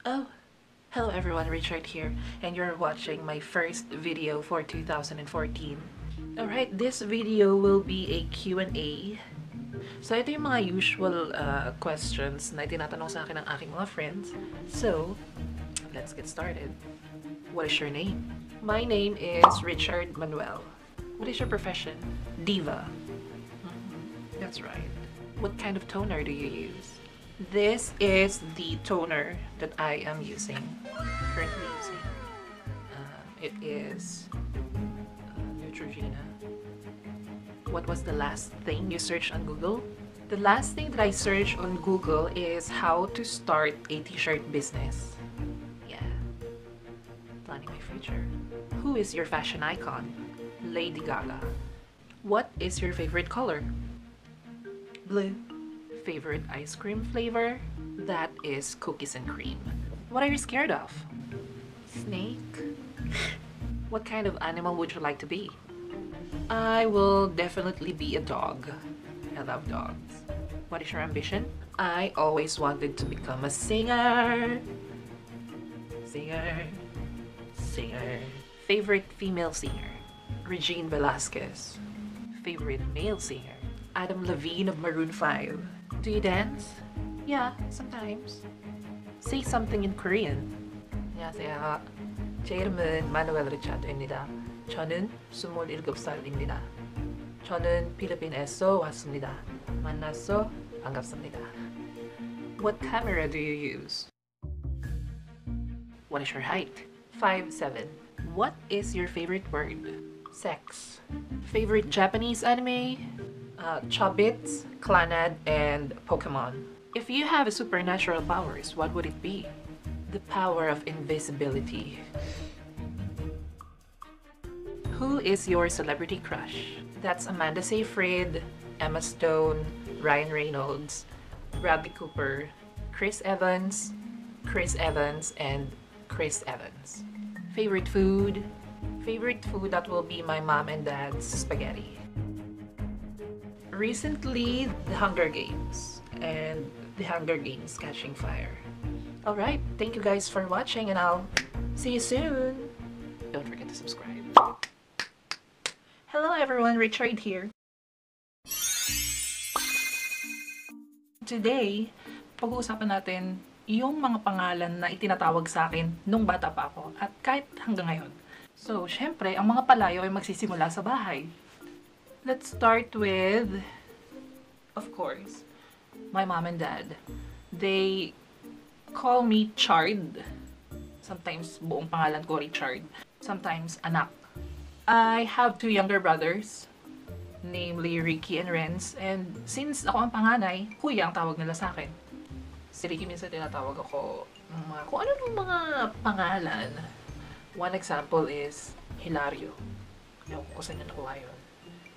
Oh, hello everyone, Richard here, and you're watching my first video for 2014. Alright, this video will be a Q&A. So, ito yung mga usual questions na tinatanong sa akin ng aking mga friends. So, let's get started. What is your name? My name is Richard Manuel. What is your profession? Diva. That's right. What kind of toner do you use? This is the toner that I am currently using. It is Neutrogena. What was the last thing you searched on Google? The last thing that I searched on Google is how to start a t-shirt business. Yeah, planning my future. Who is your fashion icon? Lady Gaga. What is your favorite color? Blue. Favorite ice cream flavor? That is cookies and cream. What are you scared of? Snake? What kind of animal would you like to be? I will definitely be a dog. I love dogs. What is your ambition? I always wanted to become a singer. Singer. Favorite female singer? Regine Velasquez. Favorite male singer? Adam Levine of Maroon 5. Do you dance? Yeah, sometimes. Say something in Korean. 안녕하세요. 제 이름은 마누엘 리차드입니다. 저는 27살입니다. 저는 필리핀에서 왔습니다. 만나서 반갑습니다. What camera do you use? What is your height? 5'7". What is your favorite word? Sex. Favorite Japanese anime? Chobits, Clannad, and Pokemon. If you have a supernatural powers, what would it be? The power of invisibility. Who is your celebrity crush? That's Amanda Seyfried, Emma Stone, Ryan Reynolds, Bradley Cooper, Chris Evans, and Chris Evans. Favorite food? Favorite food, that will be my mom and dad's spaghetti. Recently, The Hunger Games and The Hunger Games Catching Fire. Alright, thank you guys for watching and I'll see you soon. Don't forget to subscribe. Hello everyone, Richard here. Today, pag-uusapan natin yung mga pangalan na itinatawag sa akin nung bata pa ako at kahit hanggang ngayon. So, syempre, ang mga palayo ay magsisimula sa bahay. Let's start with, of course, my mom and dad. They call me Chard. Sometimes buong pangalan ko Richard. Sometimes anak. I have two younger brothers, namely Ricky and Renz. And since ako ang panganay, kuya ang tawag nila sa akin. Si Ricky minsan tinatawag ako kung ano yung mga pangalan. One example is Hilario. Ewan ko saan niya nakuha yun.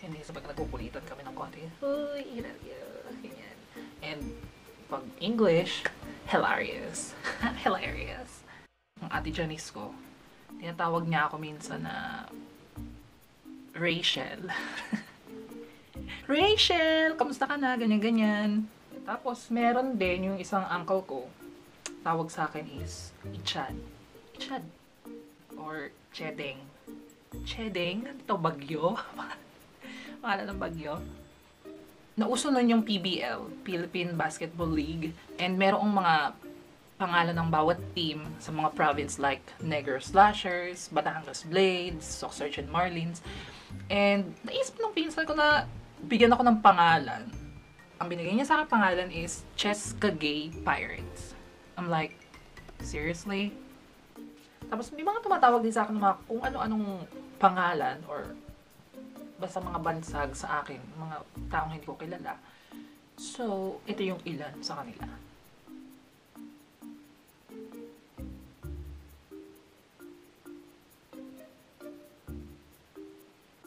Hindi sa pag nagkukulitan kami ng konti. Uy, Hilario. Ganyan. And pag English, hilarious. Hilarious. Ang ate Janice ko, tinatawag niya ako minsan na Rachel. Rachel! Kamusta ka na? Ganyan-ganyan. Tapos, meron din yung isang uncle ko. Tawag sa akin is Ichad. Ichad. Or Chedeng. Chedeng? Ito, bagyo. Pangalan ng bagyo. Nauso nun yung PBL, Philippine Basketball League. And merong mga pangalan ng bawat team sa mga province like Negros Slashers, Batangas Blades, Sock Sergeant Marlins. And naisip nung pinsan ko na bigyan ako ng pangalan. Ang binigay niya sa akin pangalan is Cheska Gay Pirates. I'm like, seriously? Tapos may mga tumatawag din sa akin mga kung ano-anong pangalan or basta mga bansag sa akin, mga taong hindi ko kilala. So, ito yung ilan sa kanila.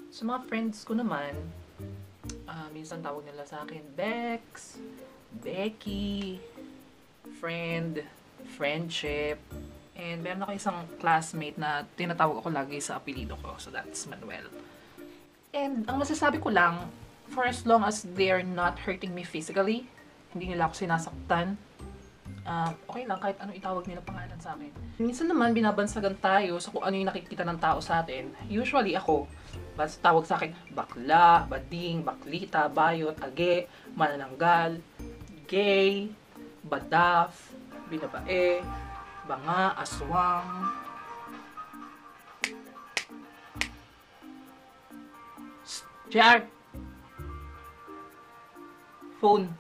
Sa mga friends ko naman, minsan tawag nila sa akin Bex, Becky, friend, friendship, and meron ako isang classmate na tinatawag ako lagi sa apelido ko. So, that's Manuel. And ang masasabi ko lang, for as long as they are not hurting me physically, hindi nila ako sinasaktan, Okay lang kahit ano itawag nila pangalan sa akin. Minsan naman binabansagan tayo sa kung ano yung nakikita ng tao sa atin. Usually ako, basta tawag sa akin bakla, bading, baklita, bayot, age, manananggal, gay, badaf, binabae, banga, aswang. JR! Phone.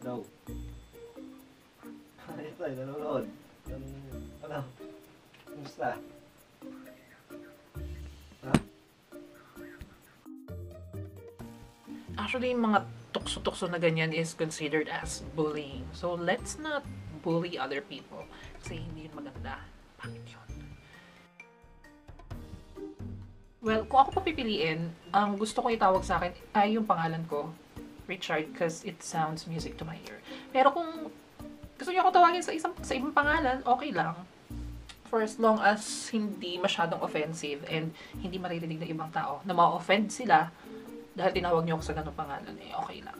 No. Ito ay nanonood. Ano? Kumusta? Ha? Actually, yung mga tukso-tukso na ganyan is considered as bullying. So, let's not bully other people. Kasi hindi yun maganda. Bakit yun? Well, kung ako papipiliin, ang gusto ko itawag sa akin ay yung pangalan ko, Richard, because it sounds music to my ear. Pero kung gusto niyo ako tawagin sa ibang pangalan, okay lang. For as long as hindi masyadong offensive and hindi maririnig ng ibang tao na ma-offend sila dahil tinawag niyo ako sa ganung pangalan, okay lang.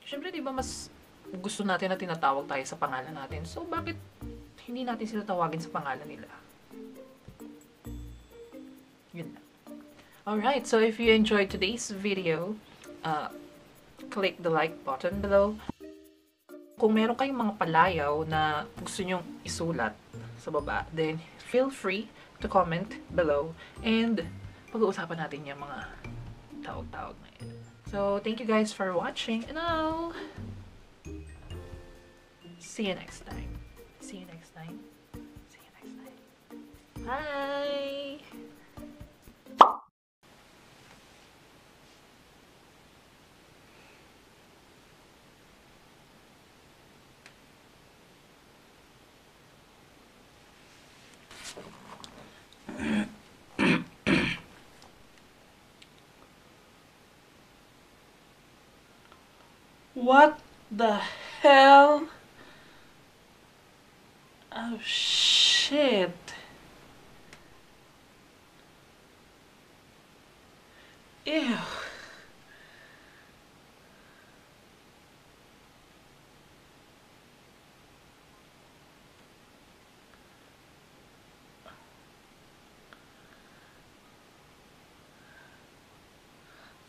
Siyempre, di ba mas gusto natin na tinatawag tayo sa pangalan natin. So, bakit hindi natin sila tawagin sa pangalan nila? Yun lang. Alright, so if you enjoyed today's video, click the like button below. Kung meron kayong mga palayaw na gusto nyong isulat sa baba, then feel free to comment below and pag-uusapan natin yung mga tawag-tawag na yan. So, thank you guys for watching and I'll see you next time. See you next time. See you next time. Bye! What the hell? Oh shit. Ew.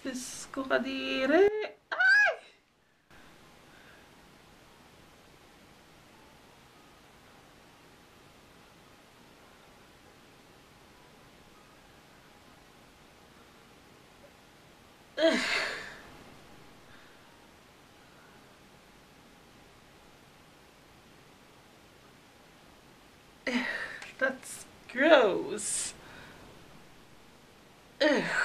Diyos ko kadiri. Ay! That's gross. Ugh.